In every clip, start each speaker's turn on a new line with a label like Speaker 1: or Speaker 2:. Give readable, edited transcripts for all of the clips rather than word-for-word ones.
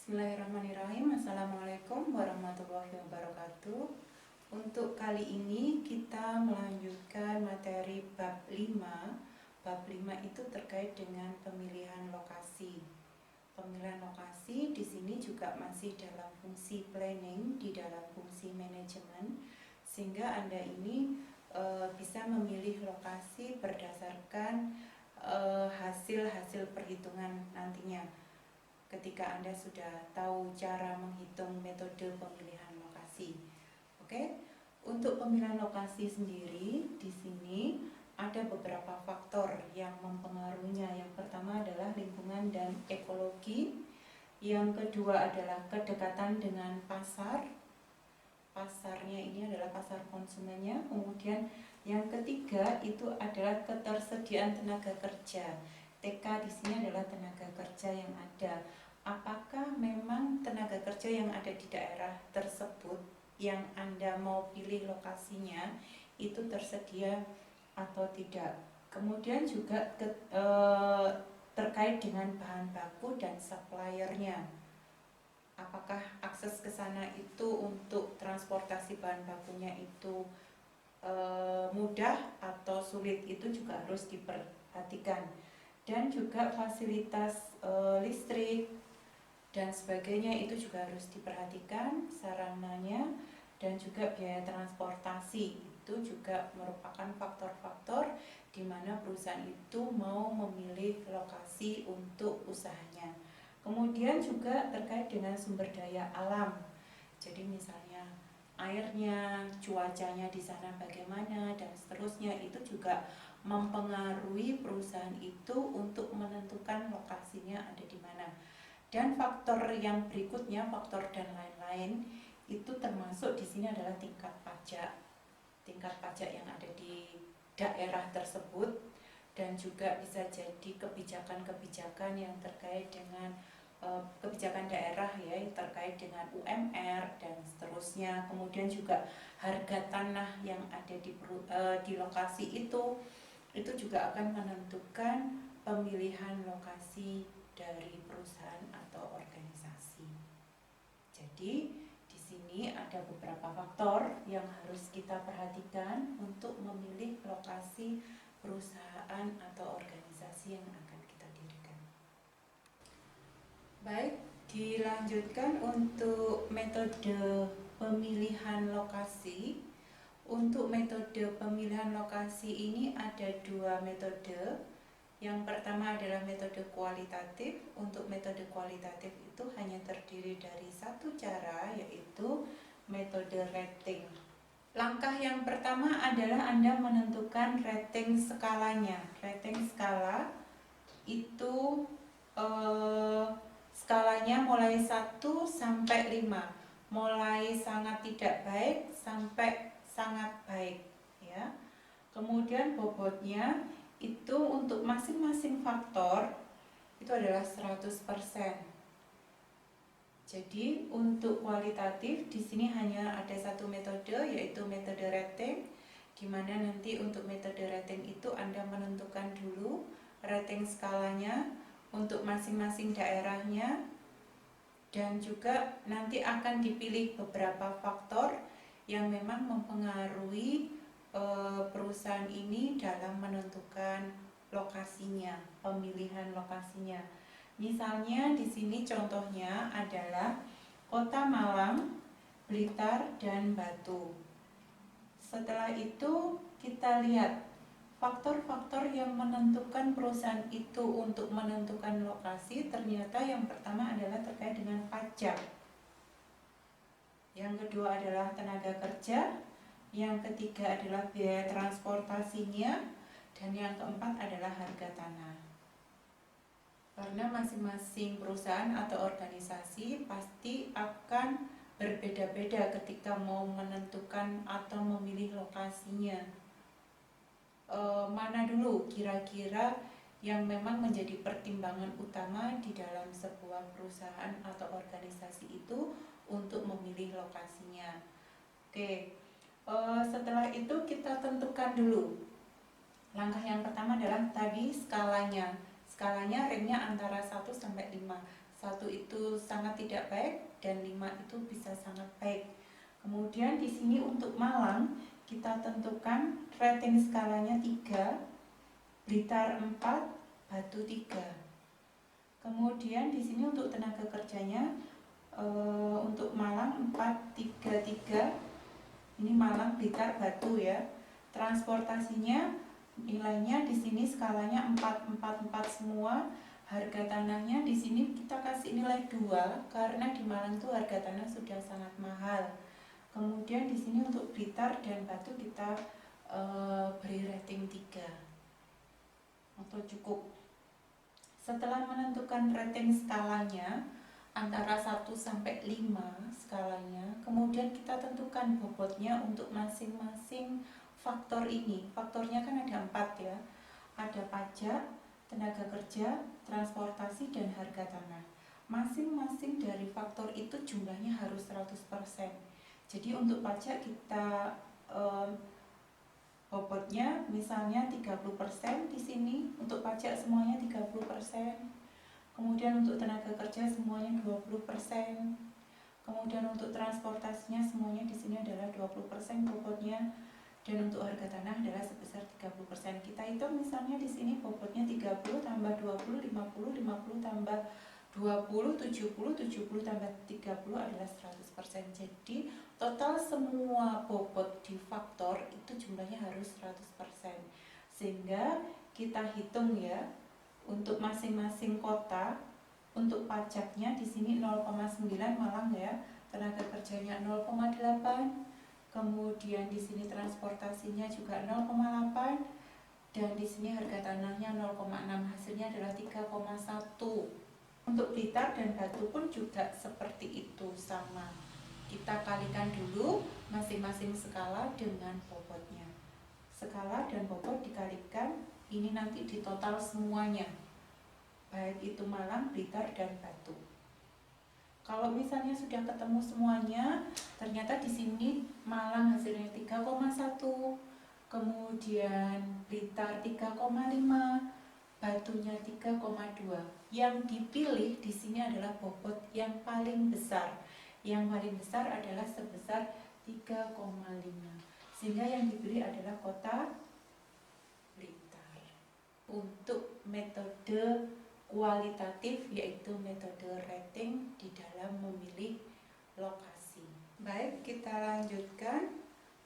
Speaker 1: Bismillahirrahmanirrahim. Assalamualaikum warahmatullahi wabarakatuh. Untuk kali ini kita melanjutkan materi bab 5. Bab 5 itu terkait dengan pemilihan lokasi. Pemilihan lokasi di sini juga masih dalam fungsi planning, di dalam fungsi manajemen, sehingga Anda ini bisa memilih lokasi berdasarkan hasil-hasil perhitungan nantinya. Ketika Anda sudah tahu cara menghitung metode pemilihan lokasi. Oke, untuk pemilihan lokasi sendiri di sini ada beberapa faktor yang mempengaruhinya. Yang pertama adalah lingkungan dan ekologi. Yang kedua adalah kedekatan dengan pasar. Pasarnya ini adalah pasar konsumennya. Kemudian yang ketiga itu adalah ketersediaan tenaga kerja. TK di sini adalah tenaga kerja yang ada. Apakah memang tenaga kerja yang ada di daerah tersebut yang Anda mau pilih lokasinya itu tersedia atau tidak? Kemudian juga terkait dengan bahan baku dan suppliernya. Apakah akses ke sana itu untuk transportasi bahan bakunya itu mudah atau sulit, itu juga harus diperhatikan. Dan juga fasilitas listrik dan sebagainya itu juga harus diperhatikan, sarananya dan juga biaya transportasi itu juga merupakan faktor-faktor di mana perusahaan itu mau memilih lokasi untuk usahanya. Kemudian juga terkait dengan sumber daya alam. Jadi misalnya airnya, cuacanya di sana bagaimana dan seterusnya, itu juga mempengaruhi perusahaan itu untuk menentukan lokasinya ada di mana. Dan faktor yang berikutnya, faktor dan lain-lain, itu termasuk di sini adalah tingkat pajak. Tingkat pajak yang ada di daerah tersebut, dan juga bisa jadi kebijakan-kebijakan yang terkait dengan kebijakan daerah ya, terkait dengan UMR dan seterusnya. Kemudian juga harga tanah yang ada di lokasi itu juga akan menentukan pemilihan lokasi dari perusahaan atau organisasi. Jadi di sini ada beberapa faktor yang harus kita perhatikan untuk memilih lokasi perusahaan atau organisasi yang akan kita dirikan. Baik, dilanjutkan untuk metode pemilihan lokasi. Untuk metode pemilihan lokasi ini ada dua metode. Yang pertama adalah metode kualitatif. Untuk metode kualitatif itu hanya terdiri dari satu cara, yaitu metode rating. Langkah yang pertama adalah Anda menentukan rating skalanya. Rating skala itu skalanya mulai 1 sampai 5, mulai sangat tidak baik sampai sangat baik ya. Kemudian bobotnya itu untuk masing-masing faktor itu adalah 100%. Jadi untuk kualitatif di sini hanya ada satu metode, yaitu metode rating, di mana nanti untuk metode rating itu Anda menentukan dulu rating skalanya untuk masing-masing daerahnya, dan juga nanti akan dipilih beberapa faktor yang memang mempengaruhi perusahaan ini dalam menentukan lokasinya, pemilihan lokasinya. Misalnya di sini contohnya adalah Kota Malang, Blitar, dan Batu. Setelah itu kita lihat faktor-faktor yang menentukan perusahaan itu untuk menentukan lokasi. Ternyata yang pertama adalah terkait dengan pajak, yang kedua adalah tenaga kerja, yang ketiga adalah biaya transportasinya, dan yang keempat adalah harga tanah. Karena masing-masing perusahaan atau organisasi pasti akan berbeda-beda ketika mau menentukan atau memilih lokasinya. Mana dulu kira-kira yang memang menjadi pertimbangan utama di dalam sebuah perusahaan atau organisasi itu untuk memilih lokasinya. Oke, setelah itu kita tentukan dulu. Langkah yang pertama adalah tadi skalanya. Skalanya ringnya antara 1 sampai 5. 1 itu sangat tidak baik dan 5 itu bisa sangat baik. Kemudian di sini untuk Malang kita tentukan rating skalanya 3, Blitar 4, Batu 3. Kemudian di sini untuk tenaga kerjanya untuk Malang 433, ini Malang, Blitar, Batu ya. Transportasinya nilainya di sini skalanya 444 semua. Harga tanahnya di sini kita kasih nilai 2 karena di Malang itu harga tanah sudah sangat mahal. Kemudian di sini untuk Blitar dan Batu kita beri rating 3 atau cukup. Setelah menentukan rating skalanya antara 1 sampai 5 skalanya, kemudian kita tentukan bobotnya untuk masing-masing faktor ini. Faktornya kan ada 4 ya. Ada pajak, tenaga kerja, transportasi, dan harga tanah. Masing-masing dari faktor itu jumlahnya harus 100%. Jadi untuk pajak kita bobotnya misalnya 30% di sini, untuk pajak semuanya 30%. Kemudian untuk tenaga kerja semuanya 20%. Kemudian untuk transportasinya semuanya di sini adalah 20% bobotnya. Dan untuk harga tanah adalah sebesar 30%. Kita hitung misalnya di sini bobotnya 30 tambah 20, 50, 50 tambah 20, 70, 70 tambah 30 adalah 100%. Jadi total semua bobot di faktor itu jumlahnya harus 100%. Sehingga kita hitung ya, untuk masing-masing kota, untuk pajaknya di sini 0,9 Malang ya, tenaga kerjanya 0,8, kemudian di sini transportasinya juga 0,8, dan di sini harga tanahnya 0,6, hasilnya adalah 3,1. Untuk Blitar dan Batu pun juga seperti itu, sama. Kita kalikan dulu masing-masing skala dengan bobotnya. Skala dan bobot dikalikan, ini nanti di total semuanya, baik itu Malang, Blitar, dan Batu. Kalau misalnya sudah ketemu semuanya, ternyata di sini Malang hasilnya 3,1, kemudian Blitar 3,5, Batunya 3,2. Yang dipilih di sini adalah bobot yang paling besar. Yang paling besar adalah sebesar 3,5. Sehingga yang dipilih adalah kota Blitar. Untuk metode kualitatif yaitu metode rating di dalam memilih lokasi. Baik, kita lanjutkan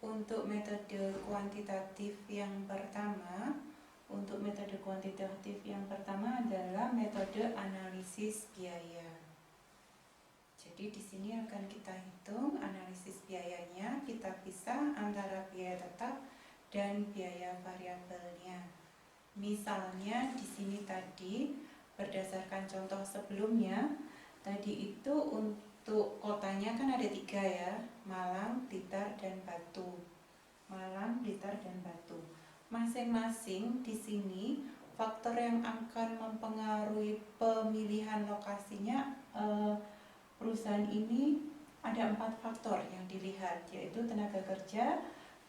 Speaker 1: untuk metode kuantitatif yang pertama. Untuk metode kuantitatif yang pertama adalah metode analisis biaya. Jadi di sini akan kita hitung analisis biayanya, kita pisah antara biaya tetap dan biaya variabelnya. Misalnya di sini tadi berdasarkan contoh sebelumnya, tadi itu untuk kotanya kan ada 3 ya, Malang, Blitar, dan Batu. Malang, Blitar, dan Batu. Masing-masing di sini faktor yang akan mempengaruhi pemilihan lokasinya, perusahaan ini ada 4 faktor yang dilihat, yaitu tenaga kerja,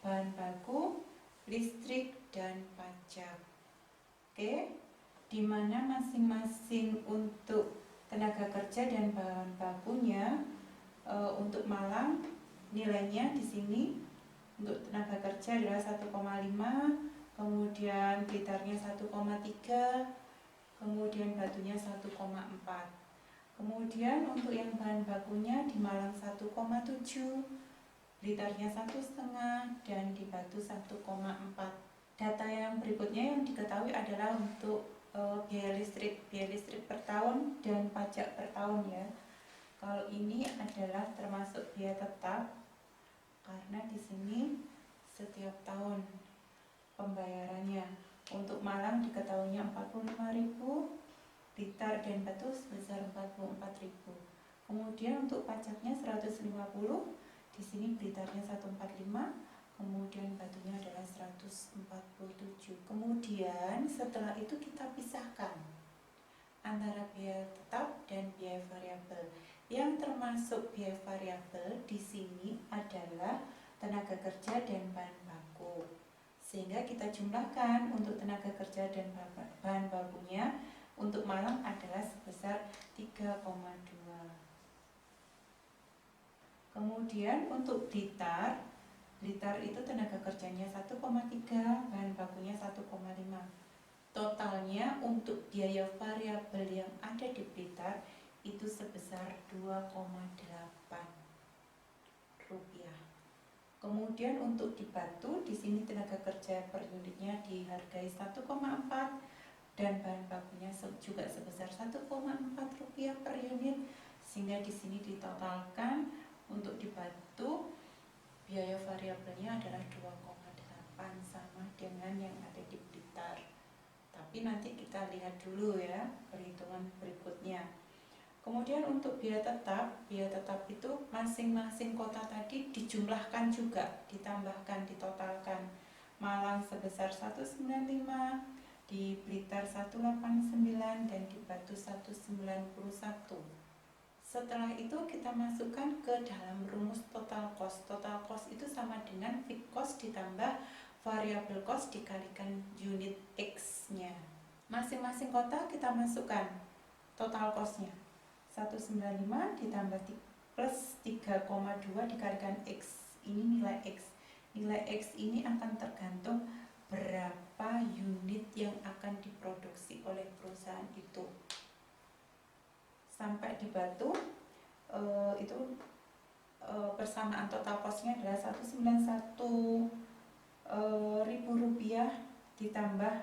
Speaker 1: bahan baku, listrik, dan pajak. Oke, di mana masing-masing untuk tenaga kerja dan bahan bakunya, untuk Malang nilainya di sini untuk tenaga kerja adalah 1,5, kemudian Blitarnya 1,3, kemudian Batunya 1,4. Kemudian untuk yang bahan bakunya di Malang 1,7, Blitarnya 1,5, dan di Batu 1,4. Data yang berikutnya yang diketahui adalah untuk biaya listrik per tahun dan pajak per tahun ya. Kalau ini adalah termasuk biaya tetap karena di sini setiap tahun pembayarannya. Untuk Malang diketahuinya 45.000, Blitar dan Batu sebesar 44.000. Kemudian untuk pajaknya 150, di sini Blitarnya 145, kemudian Batunya adalah 147. Kemudian setelah itu kita pisahkan antara biaya tetap dan biaya variabel. Yang termasuk biaya variabel di sini adalah tenaga kerja dan bahan baku. Sehingga kita jumlahkan untuk tenaga kerja dan bahan bakunya untuk Malang adalah sebesar 3,2. Kemudian untuk Blitar itu tenaga kerjanya 1,3, bahan bakunya 1,5. Totalnya untuk biaya variabel yang ada di Blitar itu sebesar 2,8 rupiah. Kemudian untuk di Batu, di sini tenaga kerja per unitnya dihargai 1,4 dan bahan bakunya juga sebesar 1,4 rupiah per unit, sehingga di sini ditotalkan untuk di Batu biaya variabelnya adalah 2,8 sama dengan yang ada di Blitar. Tapi nanti kita lihat dulu ya perhitungan berikutnya. Kemudian untuk biaya tetap itu masing-masing kota tadi dijumlahkan juga, ditambahkan, ditotalkan. Malang sebesar 195, di Blitar 189, dan di Batu 191. Setelah itu kita masukkan ke dalam rumus total cost. Total cost itu sama dengan fixed cost ditambah variable cost dikalikan unit X-nya. Masing-masing kota kita masukkan total cost-nya. 195 ditambah plus 3,2 dikalikan X. Ini nilai X. Nilai X ini akan tergantung berapa unit yang akan diproduksi oleh perusahaan itu. Sampai di Batu itu persamaan total cost-nya adalah 191 ribu rupiah ditambah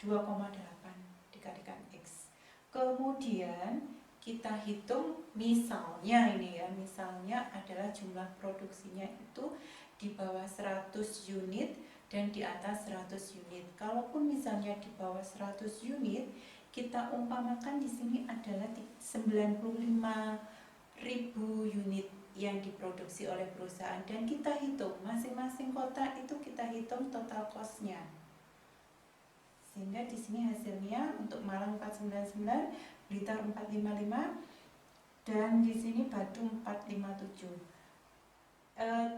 Speaker 1: 2,8 dikalikan X. Kemudian kita hitung misalnya ini ya, misalnya adalah jumlah produksinya itu di bawah 100 unit dan di atas 100 unit. Kalaupun misalnya di bawah 100 unit, kita umpamakan di sini adalah 95.000 unit yang diproduksi oleh perusahaan, dan kita hitung masing-masing kota itu kita hitung total cost-nya. Sehingga di sini hasilnya untuk Malang 499, Blitar 455, dan di sini Batu 457.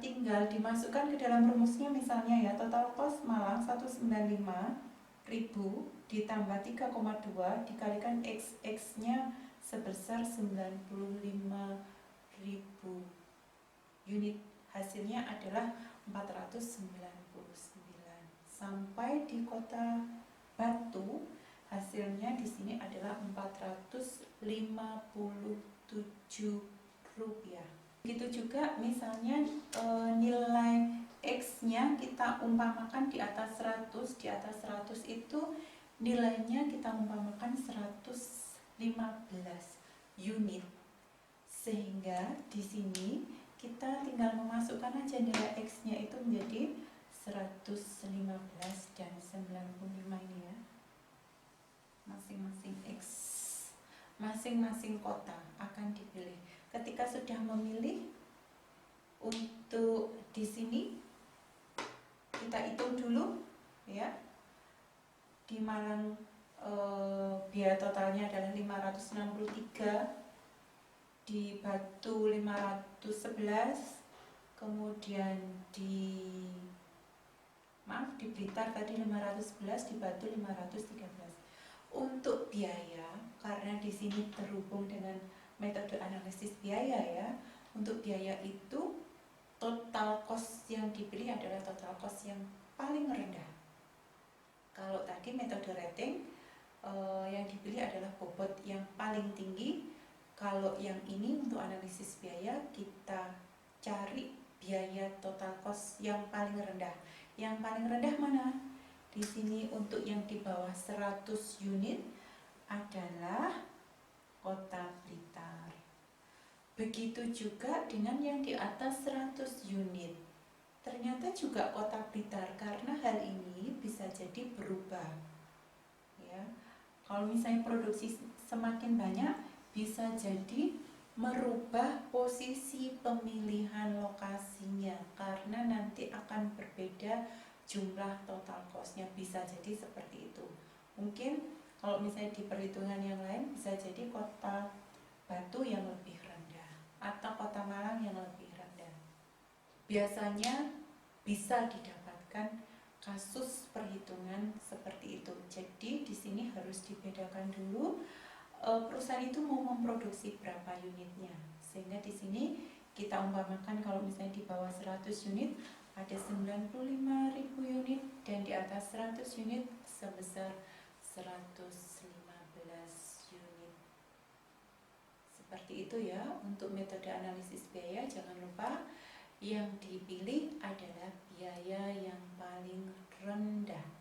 Speaker 1: Tinggal dimasukkan ke dalam rumusnya, misalnya ya, total cost Malang 195.000 ditambah 3,2 dikalikan X-nya sebesar 95.000 unit. Hasilnya adalah 499. Sampai di kota Batu, hasilnya di sini adalah 457 rupiah. Begitu juga misalnya nilai X-nya kita umpamakan di atas 100, di atas 100 itu nilainya kita umpamakan 115 unit. Sehingga di sini kita tinggal memasukkan aja nilai X-nya itu menjadi 115 dan 95 ini ya. Masing-masing X, masing-masing kota akan dipilih. Ketika sudah memilih, untuk di sini kita hitung dulu ya. Di Malang biaya totalnya adalah 563, di Batu 511, kemudian di Blitar tadi 511, di Batu 513. Untuk biaya, karena di sini terhubung dengan metode analisis biaya ya, untuk biaya itu total cost yang dipilih adalah total cost yang paling rendah. Kalau tadi metode rating yang dipilih adalah bobot yang paling tinggi. Kalau yang ini untuk analisis biaya, kita cari biaya total cost yang paling rendah. Yang paling rendah mana? Di sini untuk yang di bawah 100 unit adalah kota Blitar. Begitu juga dengan yang di atas 100 unit. Ternyata juga kota Blitar, karena hal ini bisa jadi berubah. Ya. Kalau misalnya produksi semakin banyak, bisa jadi merubah posisi pemilihan lokasinya, karena nanti akan berbeda jumlah total cost-nya, bisa jadi seperti itu. Mungkin kalau misalnya di perhitungan yang lain bisa jadi kota Batu yang lebih rendah atau kota Malang yang lebih rendah. Biasanya bisa didapatkan kasus perhitungan seperti itu. Jadi di sini harus dibedakan dulu perusahaan itu mau memproduksi berapa unitnya. Sehingga di sini kita umpamakan kalau misalnya di bawah 100 unit ada 95.000 unit dan di atas 100 unit sebesar 115 unit. Seperti itu ya untuk metode analisis biaya. Jangan lupa yang dipilih adalah biaya yang paling rendah.